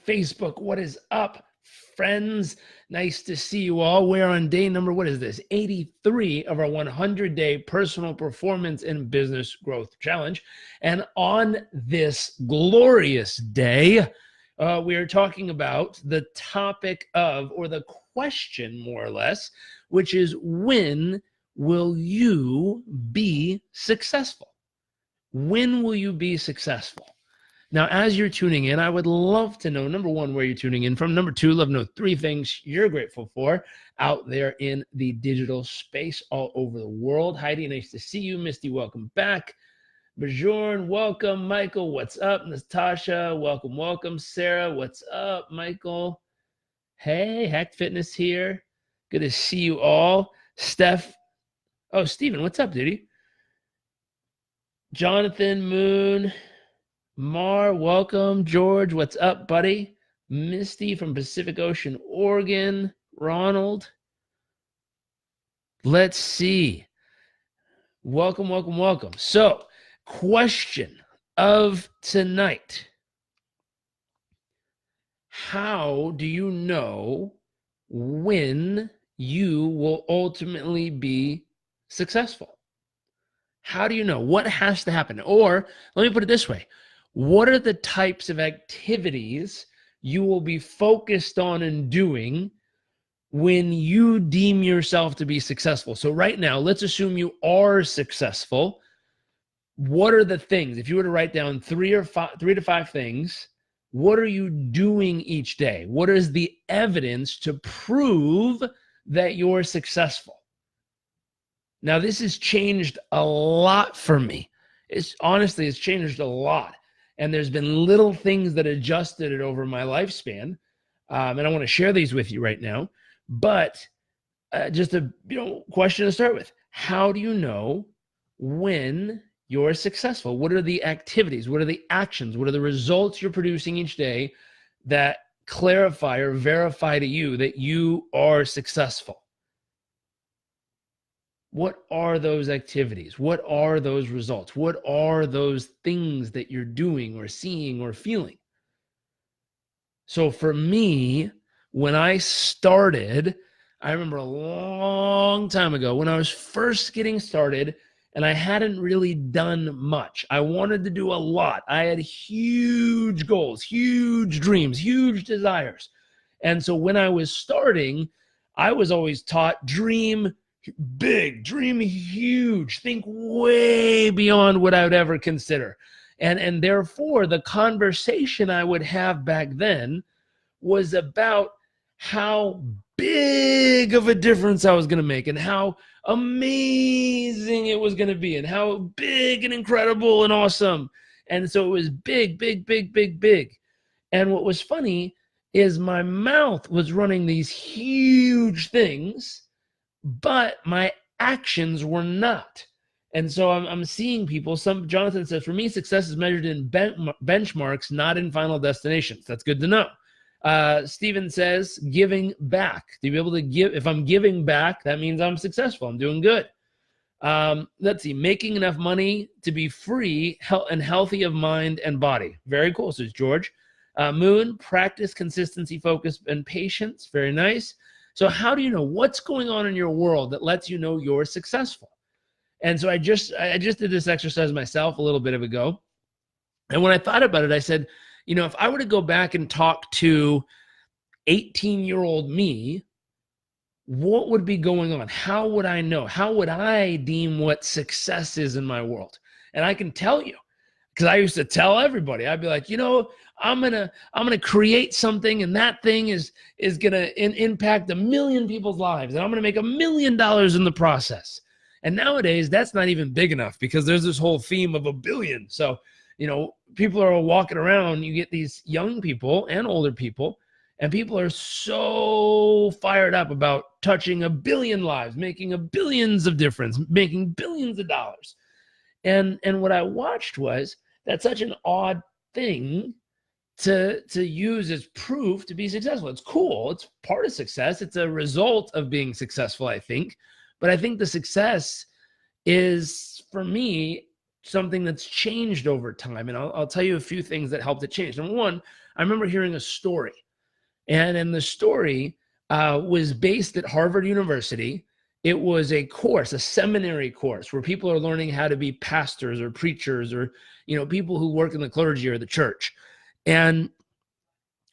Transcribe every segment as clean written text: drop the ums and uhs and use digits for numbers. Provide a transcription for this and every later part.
Facebook. What is up, friends? Nice to see you all. We're on day number, what is this? 83 of our 100-day personal performance and business growth challenge. And on this glorious day, we are talking about the topic of, or the question more or less, which is, when will you be successful? When will you be successful? Now, as you're tuning in, I would love to know, number one, where you're tuning in from. Number two, love to know 3 things you're grateful for out there in the digital space all over the world. Heidi, nice to see you. Misty, welcome back. Bjorn, welcome. Michael, what's up? Natasha, welcome, welcome. Sarah, what's up? Michael, hey, Hack Fitness here. Good to see you all. Steph, oh, Steven, what's up, dude? Jonathan, Moon, Mar, welcome. George, what's up, buddy? Misty from Pacific Ocean, Oregon. Ronald. Let's see. Welcome, welcome, welcome. So, question of tonight. How do you know when you will ultimately be successful? How do you know? What has to happen? Or let me put it this way. What are the types of activities you will be focused on and doing when you deem yourself to be successful? So right now, let's assume you are successful. What are the things? If you were to write down 3 to 5 things, what are you doing each day? What is the evidence to prove that you're successful? Now, this has changed a lot for me. It's changed a lot. And there's been little things that adjusted it over my lifespan. And I want to share these with you right now. But just a question to start with. How do you know when you're successful? What are the activities? What are the actions? What are the results you're producing each day that clarify or verify to you that you are successful? What are those activities? What are those results? What are those things that you're doing or seeing or feeling? So for me, when I started, I remember a long time ago when I was first getting started and I hadn't really done much. I wanted to do a lot. I had huge goals, huge dreams, huge desires. And so when I was starting, I was always taught, dream big, dream huge, think way beyond what I would ever consider. And therefore, the conversation I would have back then was about how big of a difference I was going to make and how amazing it was going to be and how big and incredible and awesome. And so it was big, big, big, big, big. And what was funny is my mouth was running these huge things, but my actions were not. And so I'm seeing people, Jonathan says, for me, success is measured in benchmarks, not in final destinations. That's good to know. Steven says, giving back. To be able to give, if I'm giving back, that means I'm successful. I'm doing good. Let's see, making enough money to be free and healthy of mind and body. Very cool, says George. Moon, practice, consistency, focus, and patience. Very nice. So how do you know what's going on in your world that lets you know you're successful? And so I just did this exercise myself a little bit ago. And when I thought about it, I said, if I were to go back and talk to 18-year-old me, what would be going on? How would I know? How would I deem what success is in my world? And I can tell you, because I used to tell everybody, I'd be like, I'm gonna create something, and that thing is gonna impact 1 million people's lives, and I'm gonna make $1 million in the process. And nowadays, that's not even big enough because there's this whole theme of 1 billion. So, people are walking around. You get these young people and older people, and people are so fired up about touching 1 billion lives, making billions of difference, making billions of dollars. And what I watched was that's such an odd thing to use as proof to be successful. It's cool. It's part of success. It's a result of being successful, I think. But I think the success is, for me, something that's changed over time. And I'll tell you a few things that helped it change. Number one, I remember hearing a story, and the story was based at Harvard University. It was a course, a seminary course, where people are learning how to be pastors or preachers or, people who work in the clergy or the church. And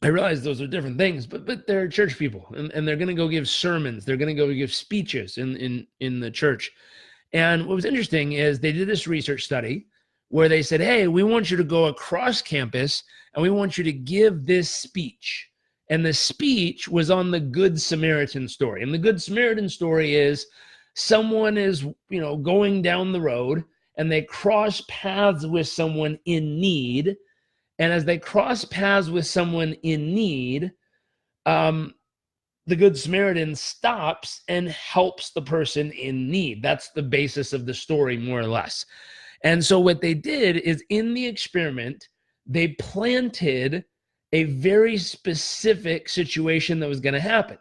I realize those are different things, but they're church people, and they're going to go give sermons. They're going to go give speeches in the church. And what was interesting is they did this research study where they said, hey, we want you to go across campus and we want you to give this speech. And the speech was on the Good Samaritan story. And the Good Samaritan story is someone is, going down the road and they cross paths with someone in need. And as they cross paths with someone in need, the Good Samaritan stops and helps the person in need. That's the basis of the story, more or less. And so what they did is, in the experiment, they planted a very specific situation that was going to happen.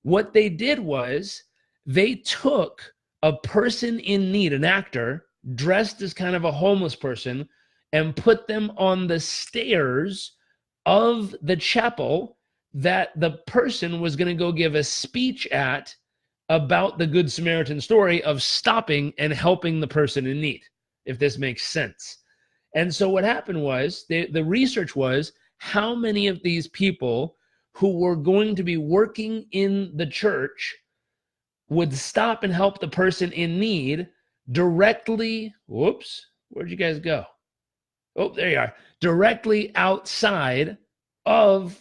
What they did was they took a person in need, an actor, dressed as kind of a homeless person, and put them on the stairs of the chapel that the person was going to go give a speech at about the Good Samaritan story of stopping and helping the person in need, if this makes sense. And so what happened was, the research was, how many of these people who were going to be working in the church would stop and help the person in need directly, whoops, where'd you guys go? Oh, there you are. Directly outside of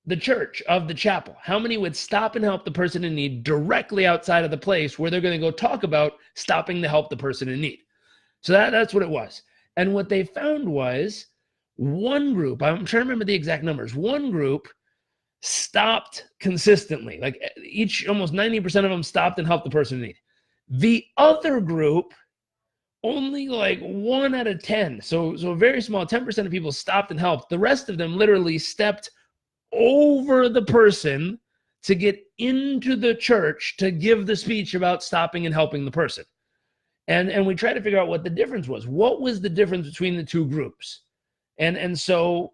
the church, of the chapel. How many would stop and help the person in need directly outside of the place where they're going to go talk about stopping to help the person in need? So that's what it was. And what they found was, one group, I'm trying to remember the exact numbers, one group stopped consistently. Like almost 90% of them stopped and helped the person in need. The other group, only like 1 out of 10. So very small, 10% of people stopped and helped. The rest of them literally stepped over the person to get into the church to give the speech about stopping and helping the person. And we tried to figure out what the difference was. What was the difference between the two groups? And so,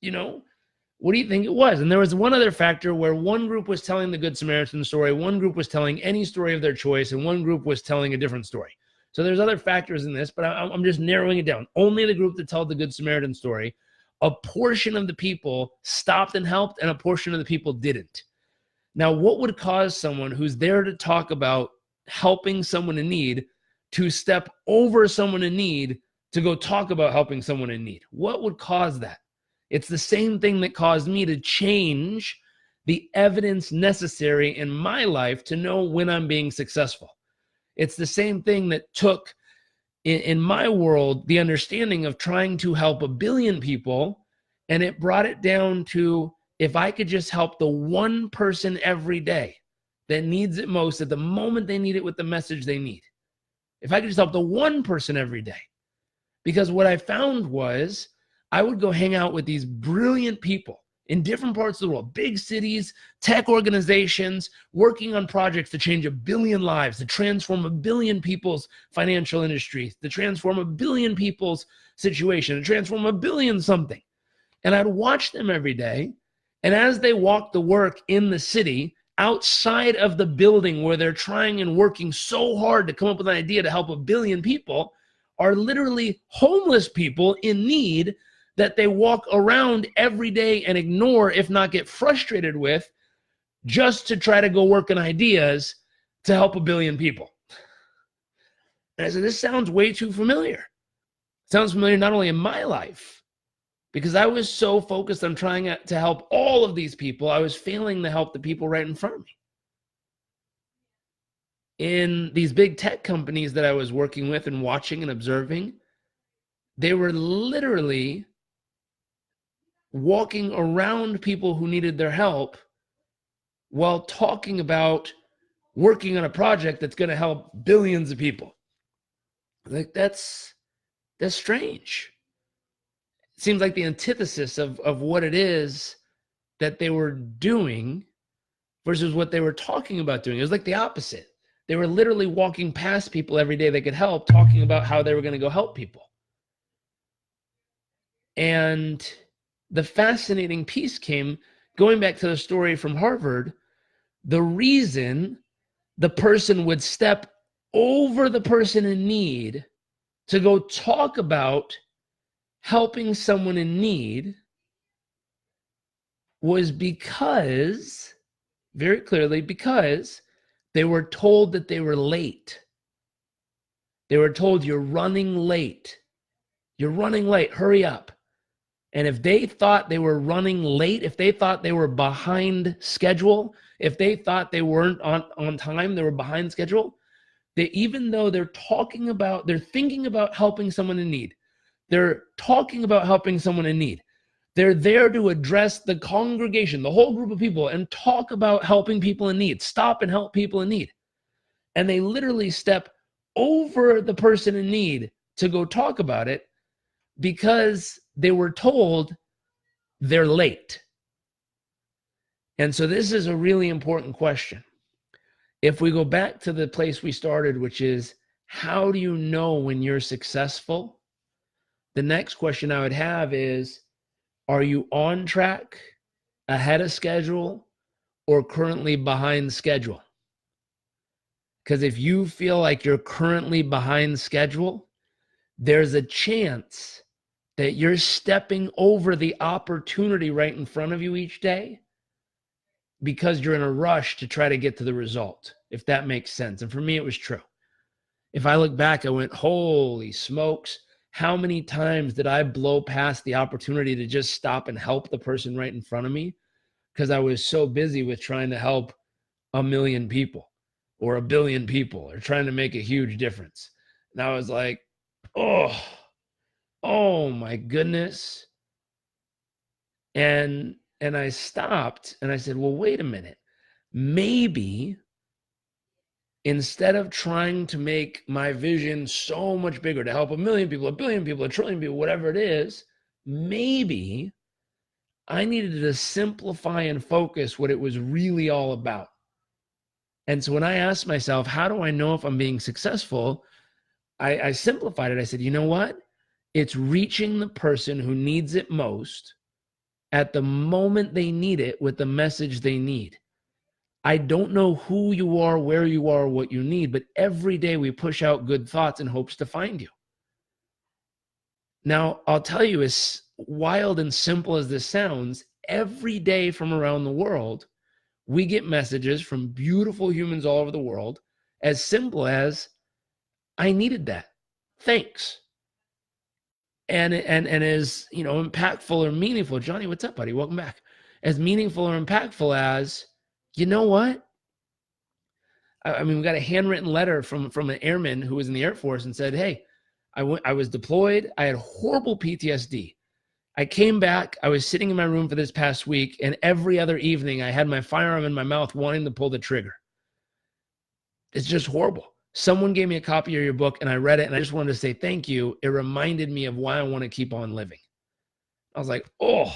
what do you think it was? And there was one other factor where one group was telling the Good Samaritan story, one group was telling any story of their choice, and one group was telling a different story. So there's other factors in this, but I'm just narrowing it down. Only the group that told the Good Samaritan story, a portion of the people stopped and helped, and a portion of the people didn't. Now, what would cause someone who's there to talk about helping someone in need to step over someone in need to go talk about helping someone in need? What would cause that? It's the same thing that caused me to change the evidence necessary in my life to know when I'm being successful. It's the same thing that took, in my world, the understanding of trying to help 1 billion people, and it brought it down to, if I could just help the one person every day that needs it most at the moment they need it with the message they need. If I could just help the one person every day. Because what I found was, I would go hang out with these brilliant people in different parts of the world, big cities, tech organizations, working on projects to change 1 billion lives, to transform 1 billion people's financial industries, to transform 1 billion people's situation, to transform 1 billion something. And I'd watch them every day. And as they walked the work in the city, outside of the building where they're trying and working so hard to come up with an idea to help 1 billion people, are literally homeless people in need that they walk around every day and ignore, if not get frustrated with, just to try to go work on ideas to help 1 billion people. And I said, this sounds way too familiar. It sounds familiar not only in my life, because I was so focused on trying to help all of these people, I was failing to help the people right in front of me. In these big tech companies that I was working with and watching and observing, they were literally walking around people who needed their help while talking about working on a project that's going to help billions of people. Like, that's strange. It seems like the antithesis of what it is that they were doing versus what they were talking about doing. It was like the opposite. They were literally walking past people every day they could help, talking about how they were going to go help people. And the fascinating piece came going back to the story from Harvard. The reason the person would step over the person in need to go talk about helping someone in need was because, very clearly, because they were told that they were late. They were told, you're running late. You're running late. Hurry up. And if they thought they were running late, if they thought they were behind schedule, if they thought they weren't on time, they were behind schedule, they, even though they're thinking about helping someone in need, they're talking about helping someone in need, they're there to address the congregation, the whole group of people, and talk about helping people in need, stop and help people in need. And they literally step over the person in need to go talk about it because they were told they're late. And so this is a really important question. If we go back to the place we started, which is, how do you know when you're successful? The next question I would have is, are you on track, ahead of schedule, or currently behind schedule? Because if you feel like you're currently behind schedule, there's a chance that you're stepping over the opportunity right in front of you each day because you're in a rush to try to get to the result, if that makes sense. And for me, it was true. If I look back, I went, holy smokes, how many times did I blow past the opportunity to just stop and help the person right in front of me because I was so busy with trying to help 1 million people or 1 billion people or trying to make a huge difference. And I was like, oh my goodness. And I stopped and I said, well, wait a minute. Maybe instead of trying to make my vision so much bigger to help 1 million people, 1 billion people, 1 trillion people, whatever it is, maybe I needed to simplify and focus what it was really all about. And so when I asked myself, how do I know if I'm being successful? I simplified it. I said, you know what? It's reaching the person who needs it most at the moment they need it with the message they need. I don't know who you are, where you are, what you need, but every day we push out good thoughts in hopes to find you. Now, I'll tell you, as wild and simple as this sounds, every day from around the world, we get messages from beautiful humans all over the world, as simple as, I needed that. Thanks. And as, impactful or meaningful, Johnny, what's up, buddy? Welcome back. As meaningful or impactful as, you know what? I mean, we got a handwritten letter from an airman who was in the Air Force and said, hey, I was deployed. I had horrible PTSD. I came back. I was sitting in my room for this past week, and every other evening I had my firearm in my mouth wanting to pull the trigger. It's just horrible. Someone gave me a copy of your book and I read it and I just wanted to say thank you. It reminded me of why I want to keep on living. I was like, oh,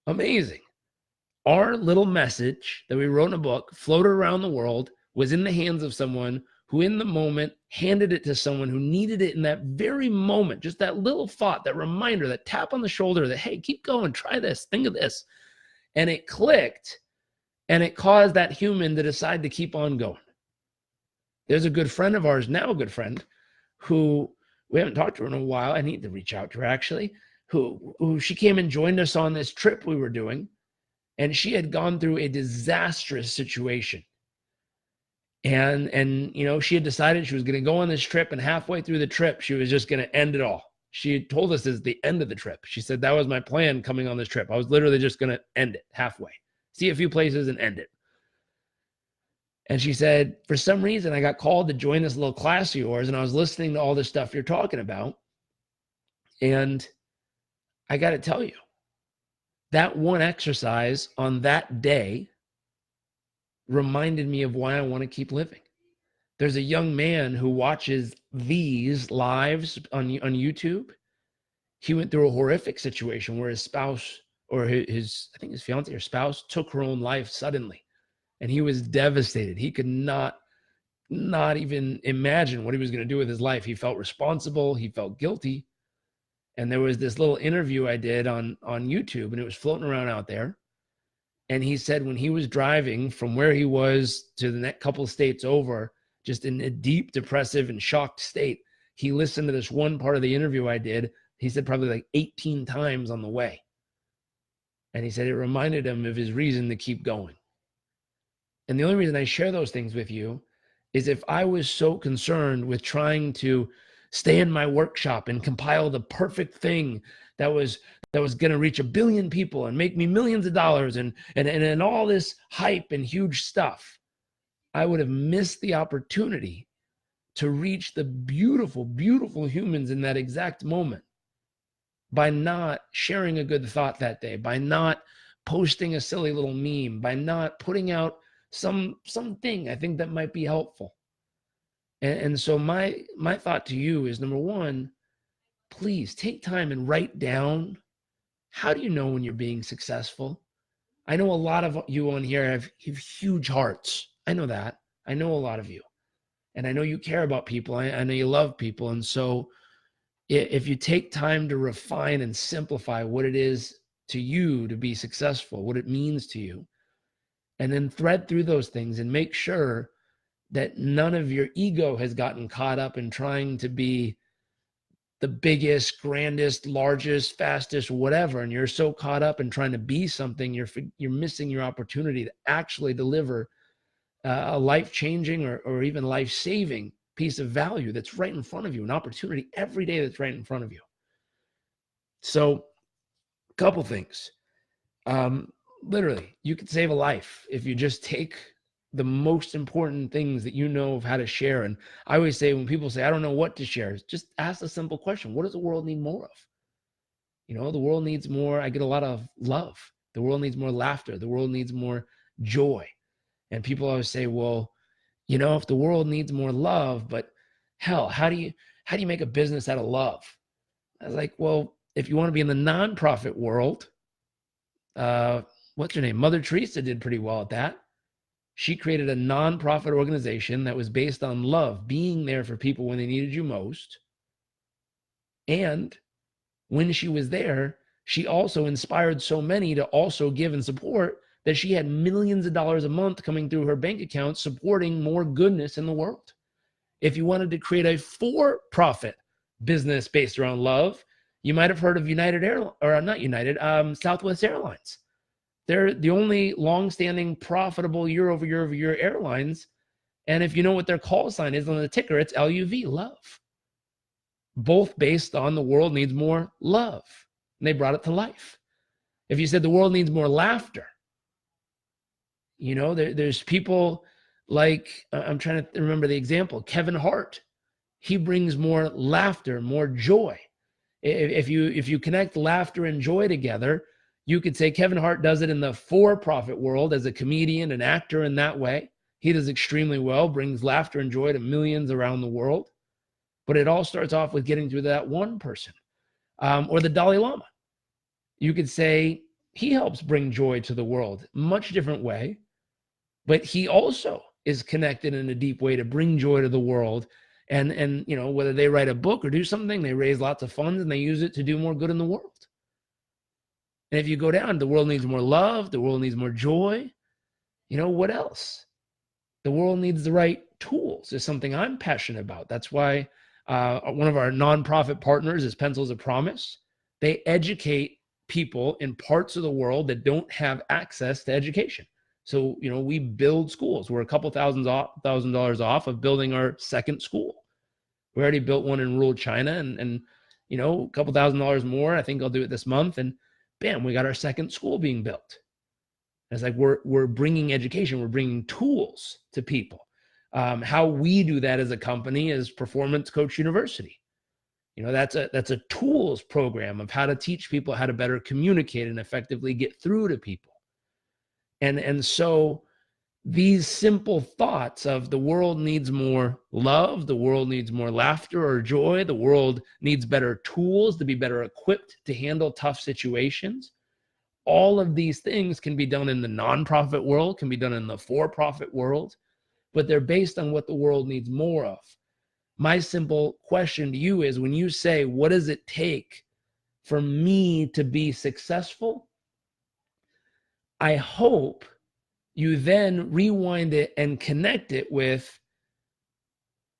amazing. Our little message that we wrote in a book, floated around the world, was in the hands of someone who in the moment handed it to someone who needed it in that very moment. Just that little thought, that reminder, that tap on the shoulder that, hey, keep going, try this, think of this. And it clicked and it caused that human to decide to keep on going. There's a good friend of ours, now a good friend, who we haven't talked to her in a while. I need to reach out to her actually, who she came and joined us on this trip we were doing. And she had gone through a disastrous situation. And she had decided she was going to go on this trip, and halfway through the trip, she was just going to end it all. She told us this is the end of the trip. She said, that was my plan coming on this trip. I was literally just going to end it halfway, see a few places and end it. And she said, for some reason, I got called to join this little class of yours, and I was listening to all this stuff you're talking about. And I got to tell you, that one exercise on that day reminded me of why I want to keep living. There's a young man who watches these lives on YouTube. He went through a horrific situation where his spouse or his fiance or spouse took her own life suddenly. And he was devastated. He could not even imagine what he was going to do with his life. He felt responsible. He felt guilty. And there was this little interview I did on YouTube, and it was floating around out there. And he said when he was driving from where he was to the next couple of states over, just in a deep depressive and shocked state, he listened to this one part of the interview I did. He said probably like 18 times on the way. And he said it reminded him of his reason to keep going. And the only reason I share those things with you is if I was so concerned with trying to stay in my workshop and compile the perfect thing that was going to reach 1 billion people and make me millions of dollars and all this hype and huge stuff, I would have missed the opportunity to reach the beautiful, beautiful humans in that exact moment by not sharing a good thought that day, by not posting a silly little meme, by not putting out something I think that might be helpful. And so my thought to you is, number one, please take time and write down, how do you know when you're being successful? I know a lot of you on here have huge hearts. I know that. I know a lot of you. And I know you care about people. I know you love people. And so if you take time to refine and simplify what it is to you to be successful, what it means to you, and then thread through those things and make sure that none of your ego has gotten caught up in trying to be the biggest, grandest, largest, fastest, whatever, and you're so caught up in trying to be something, you're missing your opportunity to actually deliver a life-changing or even life-saving piece of value that's right in front of you, an opportunity every day that's right in front of you. So, a couple things. Literally, you could save a life if you just take the most important things that you know of how to share. And I always say, when people say, I don't know what to share, just ask a simple question. What does the world need more of? You know, the world needs more. I get a lot of love. The world needs more laughter. The world needs more joy. And people always say, well, you know, if the world needs more love, but hell, how do you make a business out of love? I was like, well, if you want to be in the nonprofit world, what's her name? Mother Teresa did pretty well at that. She created a nonprofit organization that was based on love, being there for people when they needed you most. And when she was there, she also inspired so many to also give and support that she had millions of dollars a month coming through her bank account supporting more goodness in the world. If you wanted to create a for-profit business based around love, you might have heard of Southwest Airlines. They're the only long-standing profitable year-over-year airlines. And if you know what their call sign is on the ticker, it's LUV, love. Both based on the world needs more love. And they brought it to life. If you said the world needs more laughter, you know, there's people like, I'm trying to remember the example, Kevin Hart. He brings more laughter, more joy. If you connect laughter and joy together, you could say Kevin Hart does it in the for-profit world as a comedian, an actor in that way. He does extremely well, brings laughter and joy to millions around the world. But it all starts off with getting through that one person. Or the Dalai Lama. You could say he helps bring joy to the world, much different way. But he also is connected in a deep way to bring joy to the world. And you know, whether they write a book or do something, they raise lots of funds and they use it to do more good in the world. And if you go down, the world needs more love. The world needs more joy. You know, what else? The world needs the right tools is something I'm passionate about. That's why one of our nonprofit partners is Pencils of Promise. They educate people in parts of the world that don't have access to education. So, you know, we build schools. We're a couple $1,000s off of building our second school. We already built one in rural China and you know, a couple $1,000s more. I think I'll do it this month. And bam, we got our second school being built. And it's like we're bringing education. We're bringing tools to people. How we do that as a company is Performance Coach University. You know, that's a tools program of how to teach people how to better communicate and effectively get through to people. And so these simple thoughts of the world needs more love, the world needs more laughter or joy, the world needs better tools to be better equipped to handle tough situations. All of these things can be done in the nonprofit world, can be done in the for-profit world, but they're based on what the world needs more of. My simple question to you is, when you say, what does it take for me to be successful, I hope you then rewind it and connect it with,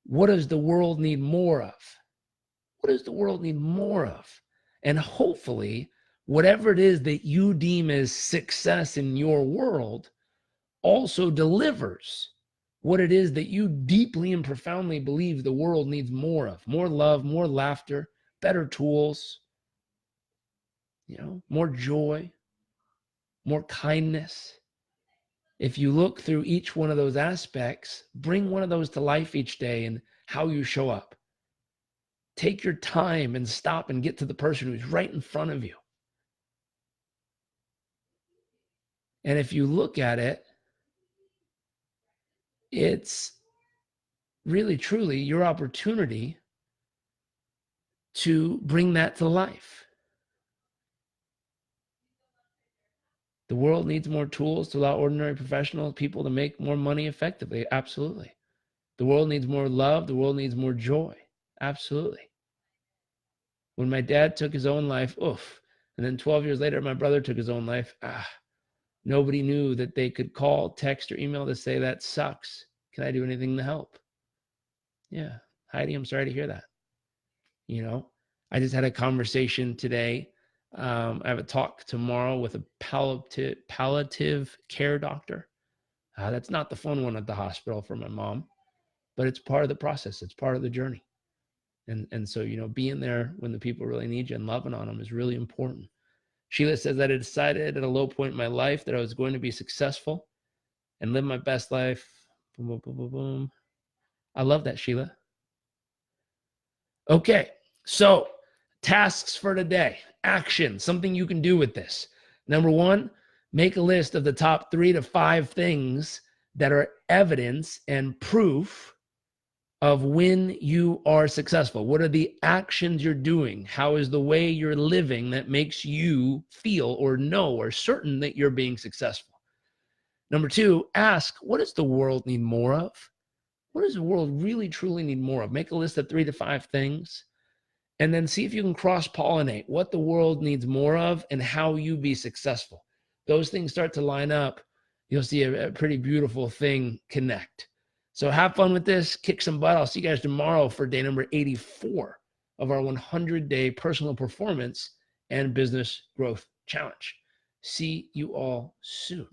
what does the world need more of? What does the world need more of? And hopefully, whatever it is that you deem as success in your world also delivers what it is that you deeply and profoundly believe the world needs more of: more love, more laughter, better tools, more joy, more kindness. If you look through each one of those aspects, bring one of those to life each day in how you show up. Take your time and stop and get to the person who's right in front of you. And if you look at it, it's really, truly your opportunity to bring that to life. The world needs more tools to allow ordinary professional people to make more money effectively. Absolutely. The world needs more love. The world needs more joy. Absolutely. When my dad took his own life, oof. And then 12 years later, my brother took his own life. Nobody knew that they could call, text, or email to say, that sucks. Can I do anything to help? Yeah. Heidi, I'm sorry to hear that. I just had a conversation today. I have a talk tomorrow with a palliative care doctor. That's not the fun one at the hospital for my mom, but it's part of the process. It's part of the journey. And so, being there when the people really need you and loving on them is really important. Sheila says that I decided at a low point in my life that I was going to be successful and live my best life. Boom, boom, boom, boom, boom. I love that, Sheila. Okay, so tasks for today. Action, something you can do with this. Number one, make a list of the top 3 to 5 things that are evidence and proof of when you are successful. What are the actions you're doing? How is the way you're living that makes you feel or know or certain that you're being successful? Number 2, ask, what does the world need more of? What does the world really, truly need more of? Make a list of 3 to 5 things, and then see if you can cross-pollinate what the world needs more of and how you be successful. Those things start to line up. You'll see a pretty beautiful thing connect. So have fun with this. Kick some butt. I'll see you guys tomorrow for day number 84 of our 100-day personal performance and business growth challenge. See you all soon.